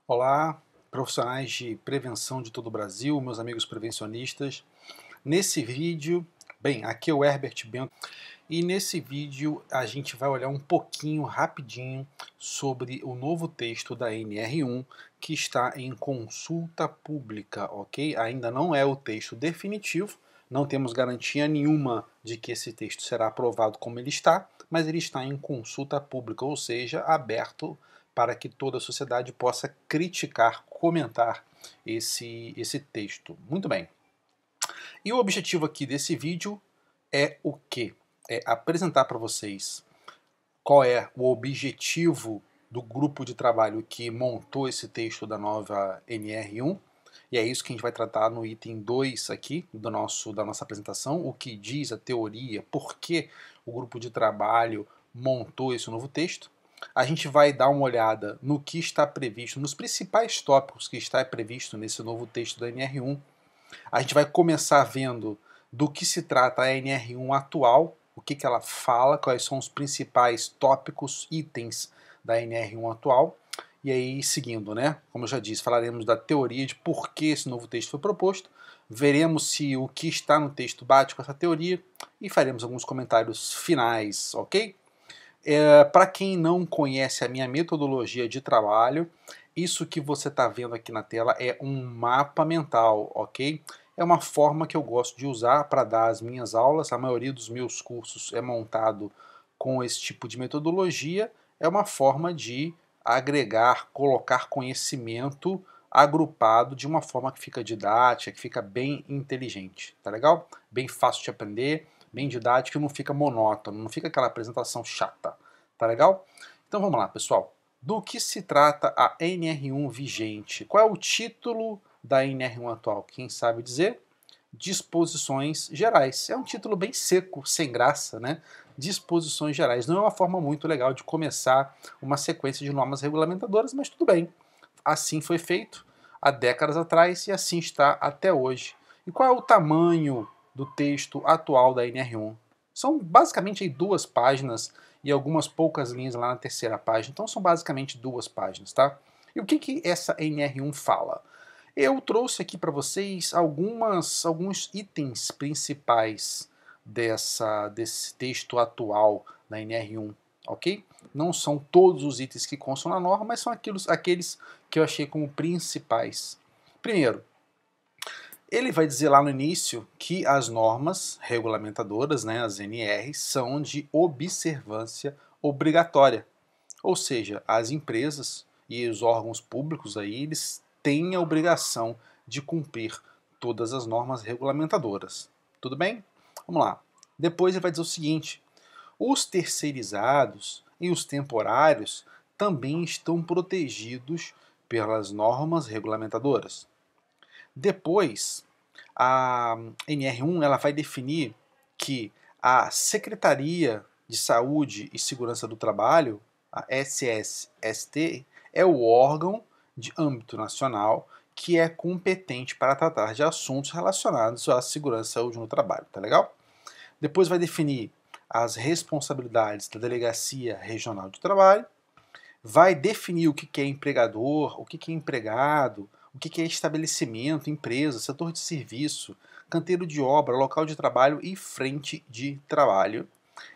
Olá, profissionais de prevenção de todo o Brasil, meus amigos prevencionistas. Nesse vídeo, aqui é o Herbert Bento e nesse vídeo a gente vai olhar um pouquinho, rapidinho, sobre o novo texto da NR1 que está em consulta pública, ok? Ainda não é o texto definitivo, não temos garantia nenhuma de que esse texto será aprovado como ele está, mas ele está em consulta pública, ou seja, aberto para que toda a sociedade possa criticar, comentar esse texto. Muito bem. E o objetivo aqui desse vídeo é o quê? É apresentar para vocês qual é o objetivo do grupo de trabalho que montou esse texto da nova NR1, e é isso que a gente vai tratar no item 2 aqui da nossa apresentação, o que diz a teoria, por que o grupo de trabalho montou esse novo texto. A gente vai dar uma olhada no que está previsto, nos principais tópicos que está previsto nesse novo texto da NR1. A gente vai começar vendo do que se trata a NR1 atual, o que ela fala, quais são os principais tópicos, itens da NR1 atual. E aí, seguindo, né? Como eu já disse, falaremos da teoria de por que esse novo texto foi proposto, veremos se o que está no texto bate com essa teoria e faremos alguns comentários finais, ok? Para quem não conhece a minha metodologia de trabalho, isso que você está vendo aqui na tela é um mapa mental, ok? É uma forma que eu gosto de usar para dar as minhas aulas. A maioria dos meus cursos é montado com esse tipo de metodologia. É uma forma de agregar, colocar conhecimento agrupado de uma forma que fica didática, que fica bem inteligente, tá legal? Bem fácil de aprender, bem didático e não fica monótono, não fica aquela apresentação chata, tá legal? Então vamos lá, pessoal. Do que se trata a NR1 vigente? Qual é o título da NR1 atual? Quem sabe dizer? Disposições gerais. É um título bem seco, sem graça, né? Disposições gerais. Não é uma forma muito legal de começar uma sequência de normas regulamentadoras, mas tudo bem. Assim foi feito há décadas atrás e assim está até hoje. E qual é o tamanho do texto atual da NR1? São basicamente 2 páginas e algumas poucas linhas lá na terceira página. Então são basicamente 2 páginas, tá? E o que essa NR1 fala? Eu trouxe aqui para vocês alguns itens principais desse texto atual da NR1, ok? Não são todos os itens que constam na norma, mas são aqueles que eu achei como principais. Primeiro, ele vai dizer lá no início que as normas regulamentadoras, né, as NRs, são de observância obrigatória. Ou seja, as empresas e os órgãos públicos aí, eles têm a obrigação de cumprir todas as normas regulamentadoras. Tudo bem? Vamos lá. Depois ele vai dizer o seguinte: os terceirizados e os temporários também estão protegidos pelas normas regulamentadoras. Depois, a NR1 ela vai definir que a Secretaria de Saúde e Segurança do Trabalho, a SSST, é o órgão de âmbito nacional que é competente para tratar de assuntos relacionados à segurança e saúde no trabalho, tá legal? Depois vai definir as responsabilidades da Delegacia Regional de Trabalho, vai definir o que é empregador, o que é empregado, o que é estabelecimento, empresa, setor de serviço, canteiro de obra, local de trabalho e frente de trabalho.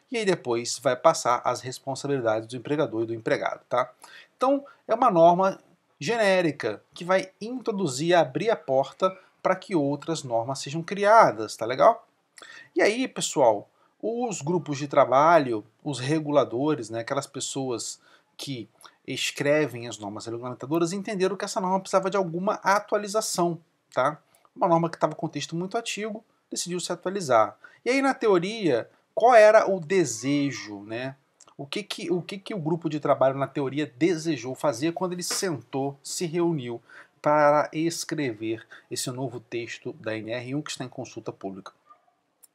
E aí depois vai passar as responsabilidades do empregador e do empregado, tá? Então é uma norma genérica que vai introduzir, abrir a porta para que outras normas sejam criadas, tá legal? E aí, pessoal, os grupos de trabalho, os reguladores, né, aquelas pessoas que escrevem as normas regulamentadoras, entenderam que essa norma precisava de alguma atualização, tá? Uma norma que estava com texto muito antigo, decidiu se atualizar. E aí, na teoria, qual era o desejo, né? O que o grupo de trabalho, na teoria, desejou fazer quando ele sentou, se reuniu para escrever esse novo texto da NR1 que está em consulta pública?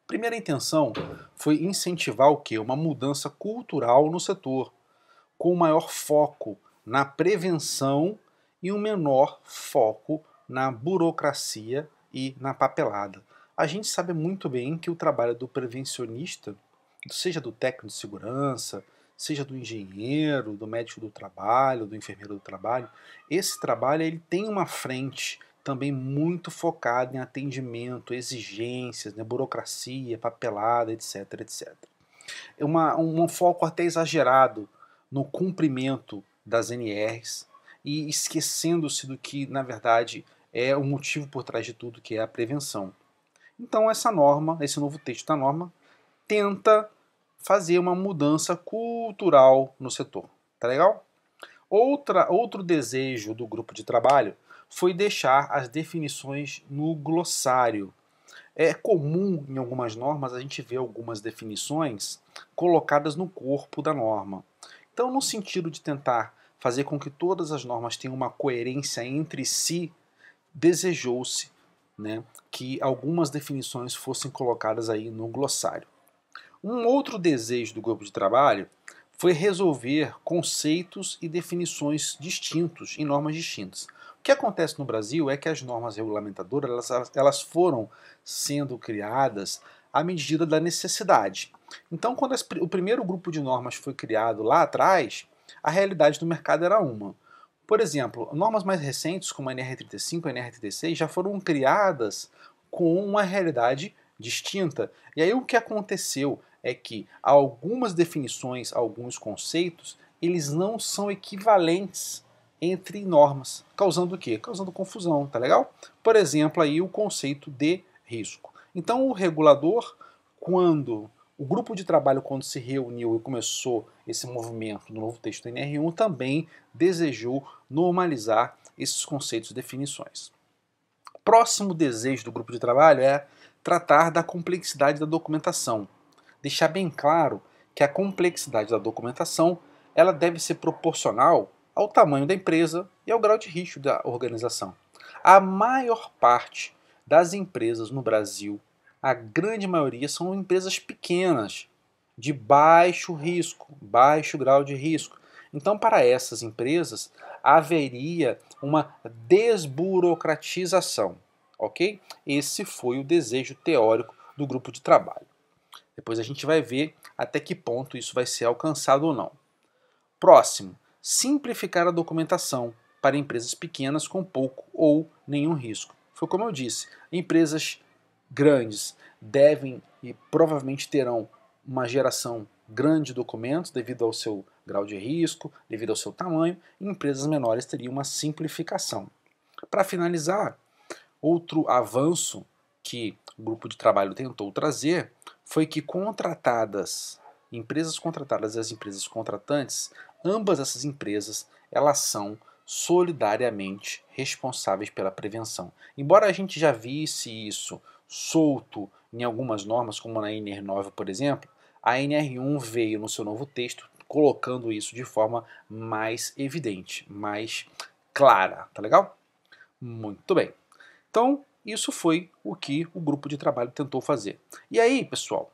Primeira intenção foi incentivar o quê? Uma mudança cultural no setor, com um maior foco na prevenção e um menor foco na burocracia e na papelada. A gente sabe muito bem que o trabalho do prevencionista, seja do técnico de segurança, seja do engenheiro, do médico do trabalho, do enfermeiro do trabalho, esse trabalho ele tem uma frente também muito focada em atendimento, exigências, né, burocracia, papelada, etc, etc. É um foco até exagerado no cumprimento das NRs e esquecendo-se do que, na verdade, é o motivo por trás de tudo, que é a prevenção. Então essa norma, esse novo texto da norma, tenta fazer uma mudança cultural no setor. Tá legal? Outro desejo do grupo de trabalho foi deixar as definições no glossário. É comum em algumas normas a gente ver algumas definições colocadas no corpo da norma. Então, no sentido de tentar fazer com que todas as normas tenham uma coerência entre si, desejou-se, né, que algumas definições fossem colocadas aí no glossário. Um outro desejo do grupo de trabalho foi resolver conceitos e definições distintos em normas distintas. O que acontece no Brasil é que as normas regulamentadoras elas foram sendo criadas à medida da necessidade. Então, quando o primeiro grupo de normas foi criado lá atrás, a realidade do mercado era uma. Por exemplo, normas mais recentes, como a NR35 e a NR36, já foram criadas com uma realidade distinta. E aí o que aconteceu é que algumas definições, alguns conceitos, eles não são equivalentes entre normas, causando o quê? Causando confusão, tá legal? Por exemplo, aí o conceito de risco. Então o regulador, quando o grupo de trabalho, quando se reuniu e começou esse movimento do novo texto do NR1, também desejou normalizar esses conceitos e definições. Próximo desejo do grupo de trabalho é tratar da complexidade da documentação. Deixar bem claro que a complexidade da documentação ela deve ser proporcional ao tamanho da empresa e ao grau de risco da organização. A maior parte das empresas no Brasil, a grande maioria, são empresas pequenas, de baixo risco, baixo grau de risco. Então, para essas empresas, haveria uma desburocratização, ok? Esse foi o desejo teórico do grupo de trabalho. Depois a gente vai ver até que ponto isso vai ser alcançado ou não. Próximo, simplificar a documentação para empresas pequenas com pouco ou nenhum risco. Foi como eu disse, empresas grandes devem e provavelmente terão uma geração grande de documentos devido ao seu grau de risco, devido ao seu tamanho, e empresas menores teriam uma simplificação. Para finalizar, outro avanço que o grupo de trabalho tentou trazer foi que empresas contratadas e as empresas contratantes, ambas essas empresas, elas são solidariamente responsáveis pela prevenção. Embora a gente já visse isso solto em algumas normas, como na NR9, por exemplo, a NR1 veio no seu novo texto colocando isso de forma mais evidente, mais clara, tá legal? Muito bem. Então, isso foi o que o grupo de trabalho tentou fazer. E aí, pessoal,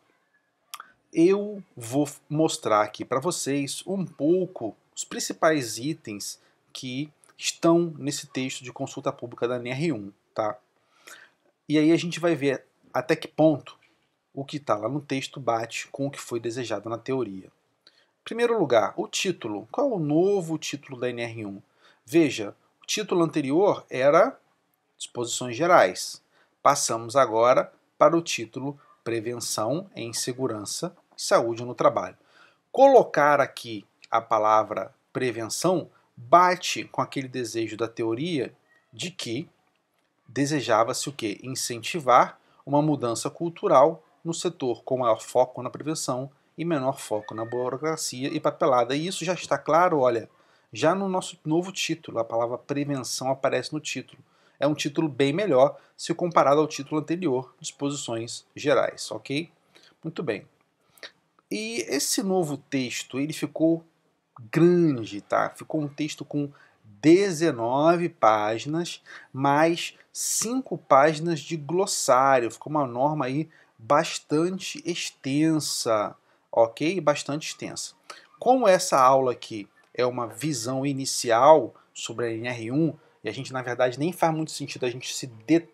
eu vou mostrar aqui para vocês um pouco os principais itens que estão nesse texto de consulta pública da NR1, tá? E aí a gente vai ver até que ponto o que está lá no texto bate com o que foi desejado na teoria. Em primeiro lugar, o título. Qual é o novo título da NR1? Veja, o título anterior era Disposições Gerais. Passamos agora para o título Prevenção em Segurança e Saúde no Trabalho. Colocar aqui a palavra prevenção bate com aquele desejo da teoria de que desejava-se o quê? Incentivar uma mudança cultural no setor com maior foco na prevenção e menor foco na burocracia e papelada. E isso já está claro, olha, já no nosso novo título, a palavra prevenção aparece no título. É um título bem melhor se comparado ao título anterior, Disposições Gerais, ok? Muito bem. E esse novo texto, ele ficou grande, tá? Ficou um texto com 19 páginas, mais 5 páginas de glossário. Ficou uma norma aí bastante extensa, ok? Bastante extensa. Como essa aula aqui é uma visão inicial sobre a NR1, e a gente, na verdade, nem faz muito sentido a gente se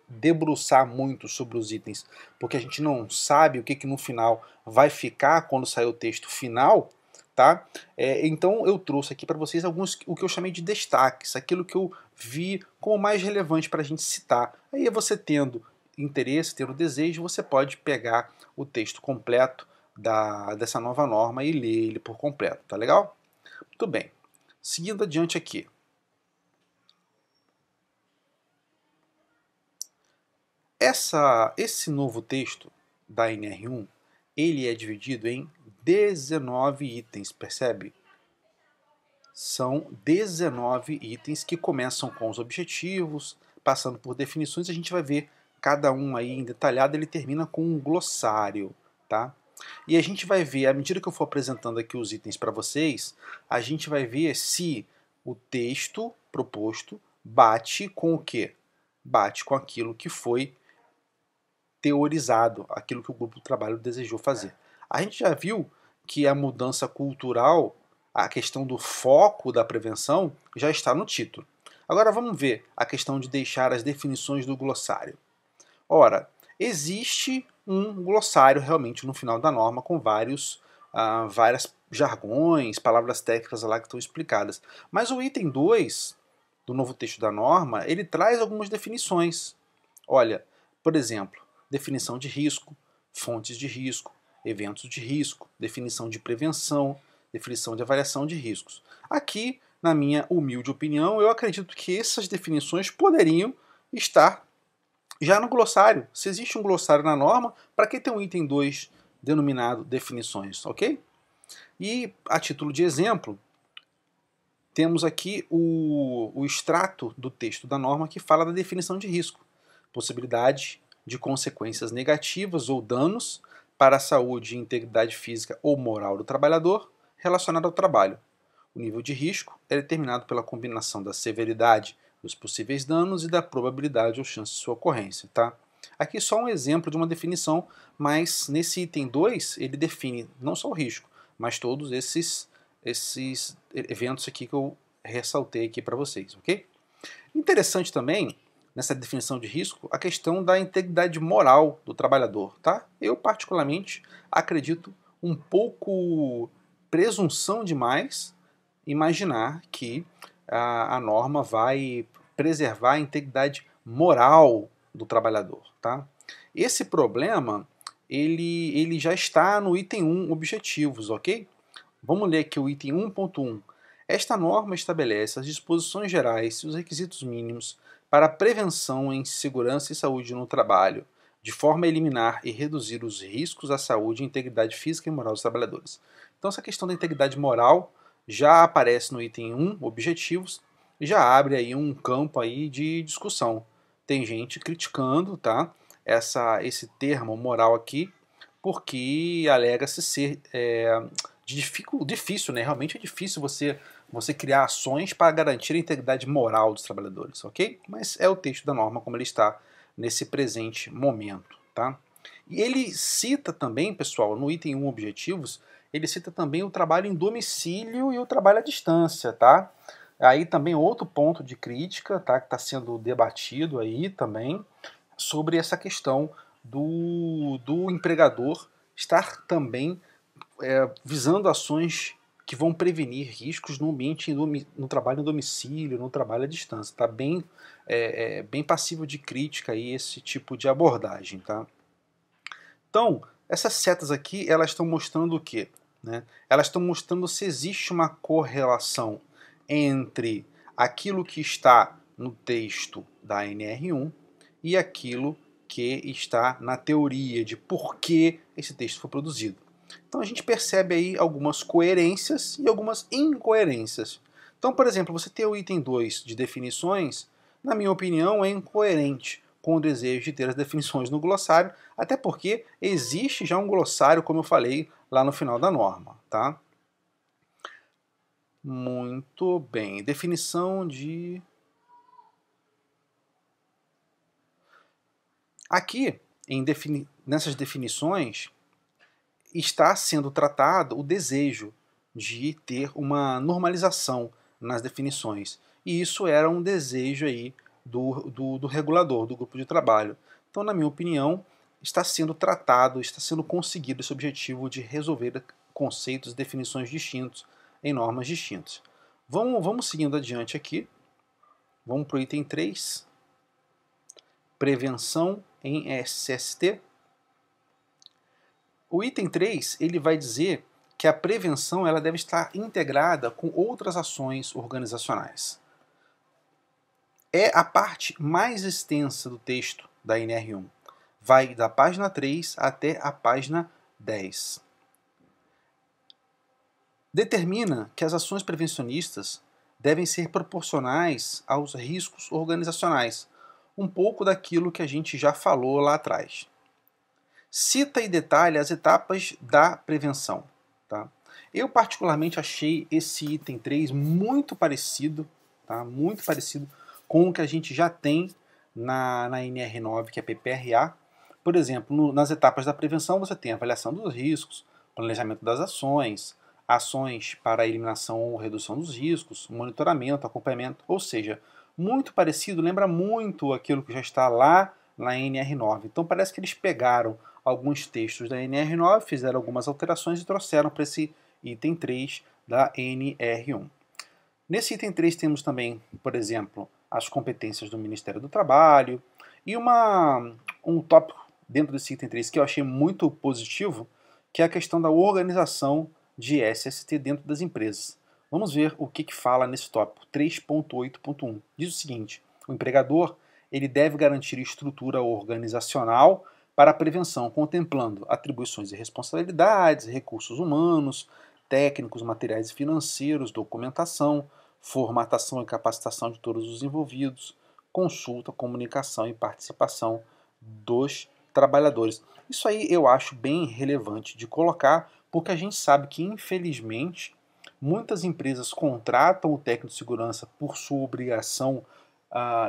debruçar muito sobre os itens, porque a gente não sabe o que no final vai ficar quando sair o texto final, tá? Então eu trouxe aqui para vocês alguns, o que eu chamei de destaques, aquilo que eu vi como mais relevante para a gente citar. Aí você tendo interesse, tendo desejo, você pode pegar o texto completo dessa nova norma e ler ele por completo, tá legal? Muito bem. Seguindo adiante aqui. Esse novo texto da NR1, ele é dividido em 19 itens, percebe? São 19 itens que começam com os objetivos, passando por definições, a gente vai ver cada um aí em detalhado, ele termina com um glossário, tá? E a gente vai ver, à medida que eu for apresentando aqui os itens para vocês, a gente vai ver se o texto proposto bate com o quê? Bate com aquilo que foi teorizado, aquilo que o grupo de trabalho desejou fazer. A gente já viu que a mudança cultural, a questão do foco da prevenção, já está no título. Agora vamos ver a questão de deixar as definições do glossário. Ora, existe um glossário realmente no final da norma com várias jargões, palavras técnicas lá que estão explicadas. Mas o item 2 do novo texto da norma, ele traz algumas definições. Olha, por exemplo, definição de risco, fontes de risco, eventos de risco, definição de prevenção, definição de avaliação de riscos. Aqui, na minha humilde opinião, eu acredito que essas definições poderiam estar já no glossário. Se existe um glossário na norma, para que ter um item 2 denominado definições, ok? E, a título de exemplo, temos aqui o extrato do texto da norma que fala da definição de risco. Possibilidade de consequências negativas ou danos para a saúde e integridade física ou moral do trabalhador relacionado ao trabalho. O nível de risco é determinado pela combinação da severidade dos possíveis danos e da probabilidade ou chance de sua ocorrência. Tá? Aqui só um exemplo de uma definição, mas nesse item 2 ele define não só o risco, mas todos esses eventos aqui que eu ressaltei aqui para vocês, ok? Interessante também, nessa definição de risco, a questão da integridade moral do trabalhador, tá? Eu, particularmente, acredito um pouco presunção demais imaginar que a norma vai preservar a integridade moral do trabalhador, tá? Esse problema, ele já está no item 1, objetivos, ok? Vamos ler aqui o item 1.1. Esta norma estabelece as disposições gerais e os requisitos mínimos para a prevenção em segurança e saúde no trabalho, de forma a eliminar e reduzir os riscos à saúde e integridade física e moral dos trabalhadores. Então essa questão da integridade moral já aparece no item 1, objetivos, e já abre aí um campo aí de discussão. Tem gente criticando, tá, esse termo moral aqui, porque alega-se ser difícil, né? Realmente é difícil você criar ações para garantir a integridade moral dos trabalhadores, ok? Mas é o texto da norma como ele está nesse presente momento, tá? E ele cita também, pessoal, no item 1 objetivos, ele cita também o trabalho em domicílio e o trabalho à distância, tá? Aí também outro ponto de crítica, tá, que está sendo debatido aí também, sobre essa questão do empregador estar também visando ações que vão prevenir riscos no ambiente, no trabalho em domicílio, no trabalho à distância. Está bem passível de crítica aí esse tipo de abordagem. Tá? Então, essas setas aqui, elas estão mostrando o quê? Né? Elas estão mostrando se existe uma correlação entre aquilo que está no texto da NR1 e aquilo que está na teoria de por que esse texto foi produzido. Então a gente percebe aí algumas coerências e algumas incoerências. Então, por exemplo, você ter o item 2 de definições, na minha opinião, é incoerente com o desejo de ter as definições no glossário, até porque existe já um glossário, como eu falei, lá no final da norma. Tá? Muito bem. Definição de... Aqui, nessas definições, está sendo tratado o desejo de ter uma normalização nas definições. E isso era um desejo aí do regulador, do grupo de trabalho. Então, na minha opinião, está sendo tratado, está sendo conseguido esse objetivo de resolver conceitos, definições distintos em normas distintas. Vamos seguindo adiante aqui. Vamos para o item 3. Prevenção em SST. O item 3 ele vai dizer que a prevenção ela deve estar integrada com outras ações organizacionais. É a parte mais extensa do texto da NR1. Vai da página 3 até a página 10. Determina que as ações prevencionistas devem ser proporcionais aos riscos organizacionais, um pouco daquilo que a gente já falou lá atrás. Cita e detalha as etapas da prevenção. Tá? Eu particularmente achei esse item 3 muito parecido, tá? Muito parecido com o que a gente já tem na NR9, que é PPRA. Por exemplo, nas etapas da prevenção você tem a avaliação dos riscos, planejamento das ações, ações para a eliminação ou redução dos riscos, monitoramento, acompanhamento, ou seja, muito parecido, lembra muito aquilo que já está lá na NR9. Então parece que eles pegaram alguns textos da NR9, fizeram algumas alterações e trouxeram para esse item 3 da NR1. Nesse item 3 temos também, por exemplo, as competências do Ministério do Trabalho e um tópico dentro desse item 3 que eu achei muito positivo, que é a questão da organização de SST dentro das empresas. Vamos ver o que fala nesse tópico 3.8.1. Diz o seguinte: o empregador ele deve garantir estrutura organizacional para a prevenção, contemplando atribuições e responsabilidades, recursos humanos, técnicos, materiais e financeiros, documentação, formatação e capacitação de todos os envolvidos, consulta, comunicação e participação dos trabalhadores. Isso aí eu acho bem relevante de colocar, porque a gente sabe que, infelizmente, muitas empresas contratam o técnico de segurança por sua obrigação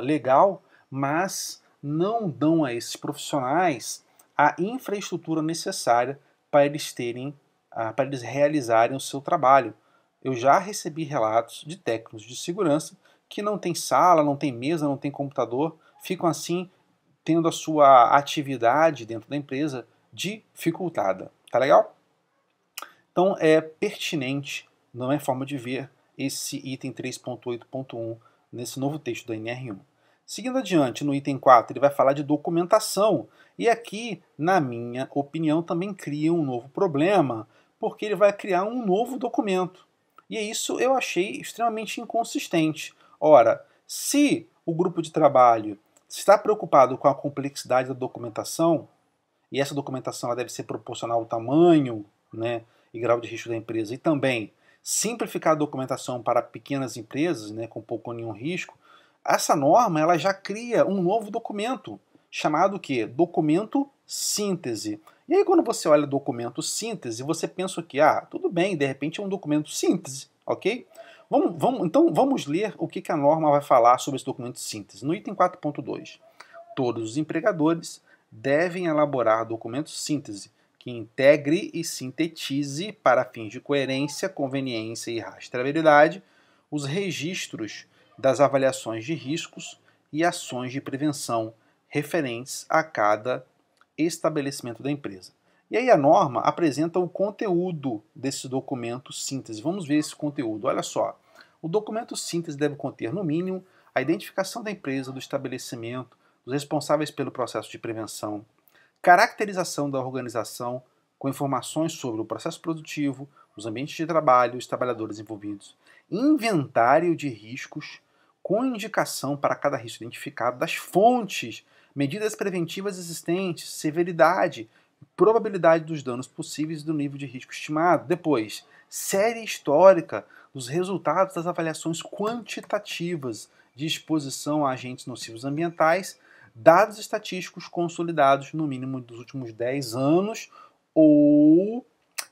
legal, mas não dão a esses profissionais a infraestrutura necessária para eles realizarem o seu trabalho. Eu já recebi relatos de técnicos de segurança que não tem sala, não tem mesa, não tem computador, ficam assim tendo a sua atividade dentro da empresa dificultada. Tá legal? Então é pertinente, não é forma de ver, esse item 3.8.1 nesse novo texto da NR1. Seguindo adiante, no item 4, ele vai falar de documentação. E aqui, na minha opinião, também cria um novo problema, porque ele vai criar um novo documento. E isso eu achei extremamente inconsistente. Ora, se o grupo de trabalho está preocupado com a complexidade da documentação, e essa documentação ela deve ser proporcional ao tamanho, né, e grau de risco da empresa, e também simplificar a documentação para pequenas empresas, né, com pouco ou nenhum risco, essa norma ela já cria um novo documento, chamado o quê? Documento síntese. E aí quando você olha documento síntese, você pensa que, tudo bem, de repente é um documento síntese, ok? Então vamos ler o que a norma vai falar sobre esse documento síntese. No item 4.2, todos os empregadores devem elaborar documento síntese que integre e sintetize, para fins de coerência, conveniência e rastreabilidade, os registros das avaliações de riscos e ações de prevenção referentes a cada estabelecimento da empresa. E aí a norma apresenta o conteúdo desse documento síntese. Vamos ver esse conteúdo. Olha só, o documento síntese deve conter, no mínimo, a identificação da empresa, do estabelecimento, dos responsáveis pelo processo de prevenção, caracterização da organização com informações sobre o processo produtivo, os ambientes de trabalho, os trabalhadores envolvidos, inventário de riscos, com indicação para cada risco identificado das fontes, medidas preventivas existentes, severidade, probabilidade dos danos possíveis e do nível de risco estimado. Depois, série histórica dos resultados das avaliações quantitativas de exposição a agentes nocivos ambientais, dados estatísticos consolidados no mínimo dos últimos 10 anos ou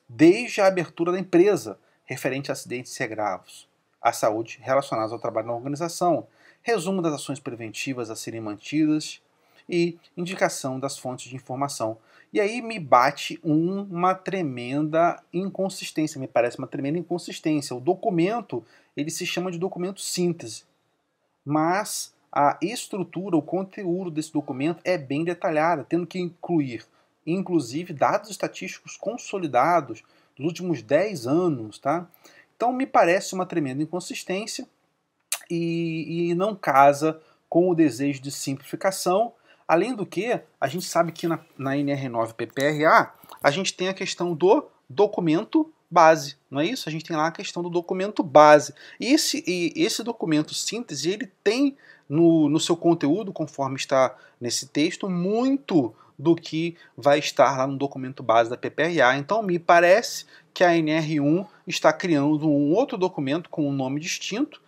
desde a abertura da empresa, referente a acidentes e agravos à saúde relacionados ao trabalho na organização, resumo das ações preventivas a serem mantidas e indicação das fontes de informação. E aí me bate uma tremenda inconsistência, me parece uma tremenda inconsistência. O documento, ele se chama de documento síntese, mas a estrutura, o conteúdo desse documento é bem detalhada, tendo que incluir, inclusive, dados estatísticos consolidados dos últimos 10 anos, tá? Então me parece uma tremenda inconsistência e não casa com o desejo de simplificação. Além do que, a gente sabe que na NR9 PPRA, a gente tem a questão do documento base, não é isso? A gente tem lá a questão do documento base. E esse documento síntese, ele tem no seu conteúdo, conforme está nesse texto, muito do que vai estar lá no documento base da PPRA. Então, me parece que a NR1 está criando um outro documento com um nome distinto,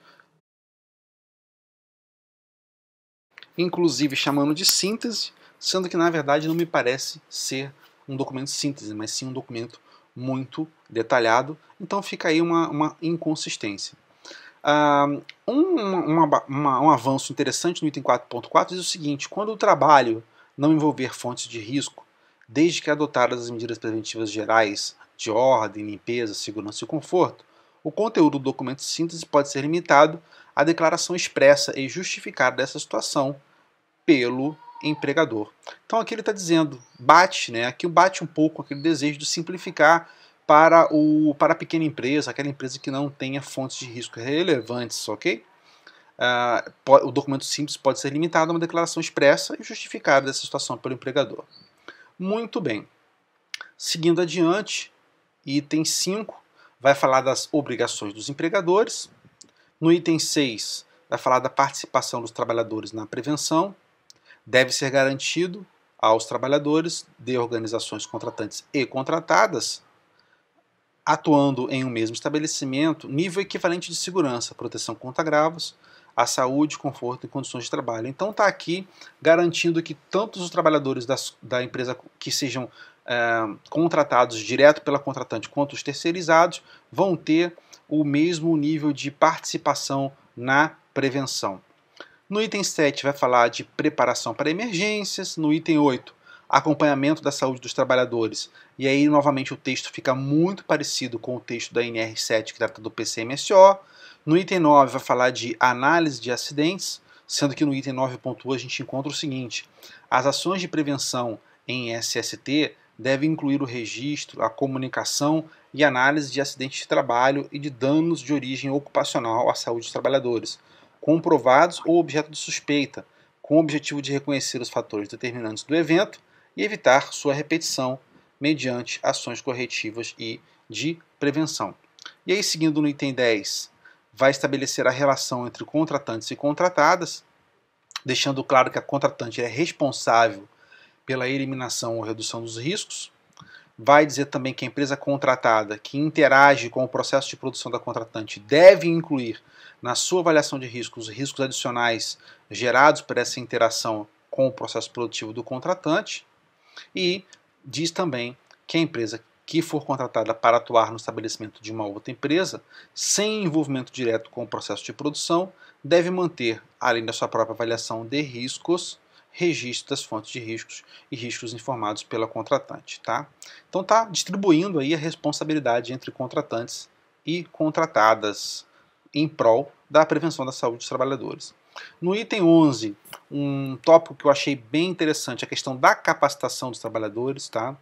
inclusive chamando de síntese, sendo que na verdade não me parece ser um documento síntese, mas sim um documento muito detalhado. Então fica aí uma inconsistência. Um avanço interessante no item 4.4 diz o seguinte: quando o trabalho não envolver fontes de risco, desde que adotadas as medidas preventivas gerais de ordem, limpeza, segurança e conforto, o conteúdo do documento de síntese pode ser limitado à declaração expressa e justificada dessa situação pelo empregador. Então aqui ele está dizendo, aqui bate um pouco aquele desejo de simplificar para a pequena empresa, aquela empresa que não tenha fontes de risco relevantes, ok? O documento simples pode ser limitado a uma declaração expressa e justificada dessa situação pelo empregador. Muito bem. Seguindo adiante, item 5 vai falar das obrigações dos empregadores. No item 6 vai falar da participação dos trabalhadores na prevenção. Deve ser garantido aos trabalhadores de organizações contratantes e contratadas, atuando em um mesmo estabelecimento, nível equivalente de segurança, proteção contra agravos, a saúde, conforto e condições de trabalho. Então está aqui garantindo que tanto os trabalhadores da empresa que sejam contratados direto pela contratante quanto os terceirizados vão ter o mesmo nível de participação na prevenção. No item 7 vai falar de preparação para emergências. No item 8, acompanhamento da saúde dos trabalhadores. E aí, novamente, o texto fica muito parecido com o texto da NR7, que trata do PCMSO. No item 9 vai falar de análise de acidentes, sendo que no item 9.1 a gente encontra o seguinte: as ações de prevenção em SST devem incluir o registro, a comunicação e análise de acidentes de trabalho e de danos de origem ocupacional à saúde dos trabalhadores, comprovados ou objeto de suspeita, com o objetivo de reconhecer os fatores determinantes do evento e evitar sua repetição mediante ações corretivas e de prevenção. E aí, seguindo no item 10, vai estabelecer a relação entre contratantes e contratadas, deixando claro que a contratante é responsável pela eliminação ou redução dos riscos. Vai dizer também que a empresa contratada que interage com o processo de produção da contratante deve incluir na sua avaliação de riscos, os riscos adicionais gerados por essa interação com o processo produtivo do contratante. E diz também que a empresa que for contratada para atuar no estabelecimento de uma outra empresa, sem envolvimento direto com o processo de produção, deve manter, além da sua própria avaliação de riscos, registro das fontes de riscos e riscos informados pela contratante. Tá? Então está distribuindo aí a responsabilidade entre contratantes e contratadas em prol da prevenção da saúde dos trabalhadores. No item 11, um tópico que eu achei bem interessante, a questão da capacitação dos trabalhadores. Tá?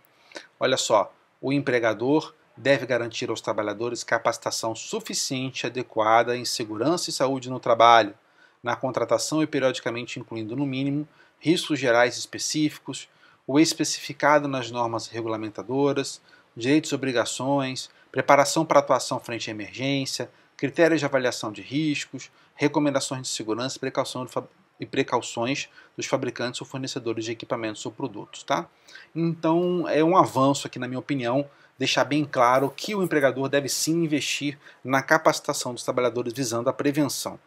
Olha só, o empregador deve garantir aos trabalhadores capacitação suficiente e adequada em segurança e saúde no trabalho, na contratação e periodicamente incluindo, no mínimo, riscos gerais específicos, o especificado nas normas regulamentadoras, direitos e obrigações, preparação para atuação frente à emergência, critérios de avaliação de riscos, recomendações de segurança e precauções dos fabricantes ou fornecedores de equipamentos ou produtos. Tá? Então é um avanço aqui, na minha opinião, deixar bem claro que o empregador deve sim investir na capacitação dos trabalhadores visando a prevenção.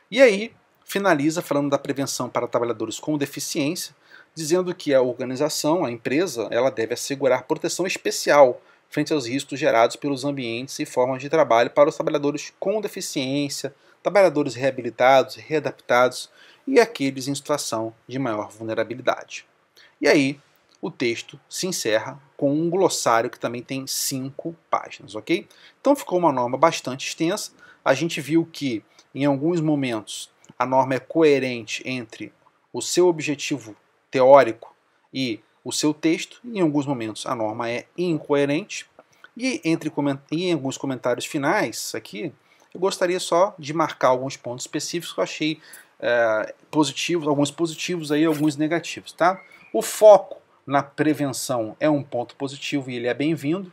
E aí, finaliza falando da prevenção para trabalhadores com deficiência, dizendo que a organização, a empresa, ela deve assegurar proteção especial frente aos riscos gerados pelos ambientes e formas de trabalho para os trabalhadores com deficiência, trabalhadores reabilitados, readaptados e aqueles em situação de maior vulnerabilidade. E aí, o texto se encerra com um glossário que também tem 5 páginas, ok? Então ficou uma norma bastante extensa. A gente viu que, em alguns momentos, a norma é coerente entre o seu objetivo teórico e o seu texto. Em alguns momentos, a norma é incoerente. E em alguns comentários finais aqui, eu gostaria só de marcar alguns pontos específicos que eu achei positivos, alguns positivos aí, alguns negativos, tá? O foco na prevenção é um ponto positivo e ele é bem-vindo.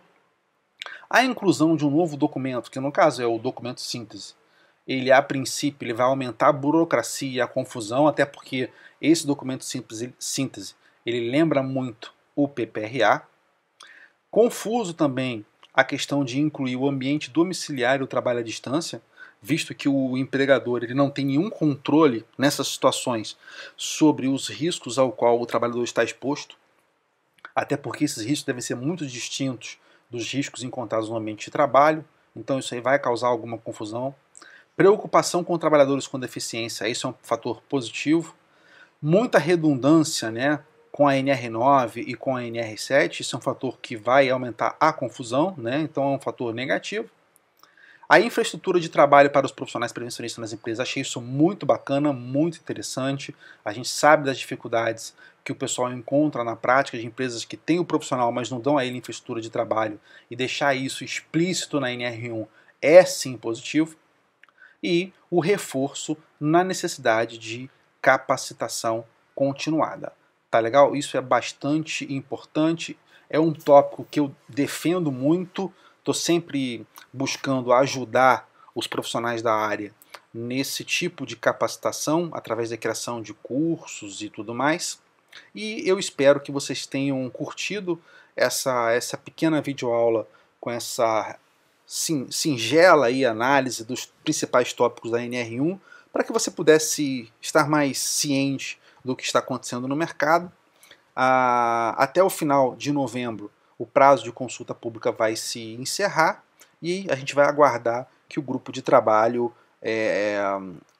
A inclusão de um novo documento, que no caso é o documento síntese, ele a princípio ele vai aumentar a burocracia e a confusão, até porque esse documento síntese ele lembra muito o PPRA. Confuso também a questão de incluir o ambiente domiciliar e o trabalho à distância, visto que o empregador ele não tem nenhum controle nessas situações sobre os riscos ao qual o trabalhador está exposto, até porque esses riscos devem ser muito distintos dos riscos encontrados no ambiente de trabalho, então isso aí vai causar alguma confusão. Preocupação com trabalhadores com deficiência, isso é um fator positivo. Muita redundância, né, com a NR9 e com a NR7, isso é um fator que vai aumentar a confusão, né, então é um fator negativo. A infraestrutura de trabalho para os profissionais prevencionistas nas empresas, achei isso muito bacana, muito interessante. A gente sabe das dificuldades que o pessoal encontra na prática de empresas que têm o profissional, mas não dão a ele infraestrutura de trabalho, e deixar isso explícito na NR1 é sim positivo. E o reforço na necessidade de capacitação continuada. Tá legal? Isso é bastante importante, é um tópico que eu defendo muito, estou sempre buscando ajudar os profissionais da área nesse tipo de capacitação, através da criação de cursos e tudo mais. E eu espero que vocês tenham curtido essa pequena videoaula com essa singela aí análise dos principais tópicos da NR1, para que você pudesse estar mais ciente do que está acontecendo no mercado. Até o final de novembro, o prazo de consulta pública vai se encerrar e a gente vai aguardar que o grupo de trabalho,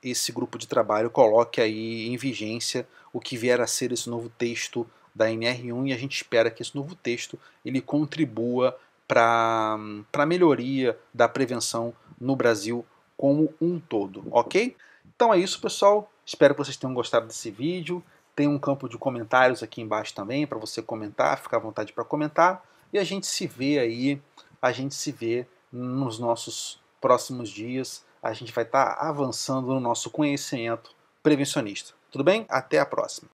esse grupo de trabalho coloque aí em vigência o que vier a ser esse novo texto da NR1, e a gente espera que esse novo texto ele contribua para a melhoria da prevenção no Brasil como um todo, ok? Então é isso, pessoal. Espero que vocês tenham gostado desse vídeo. Tem um campo de comentários aqui embaixo também para você comentar, fica à vontade para comentar. E a gente se vê aí, a gente se vê nos nossos próximos dias. A gente vai estar avançando no nosso conhecimento prevencionista. Tudo bem? Até a próxima.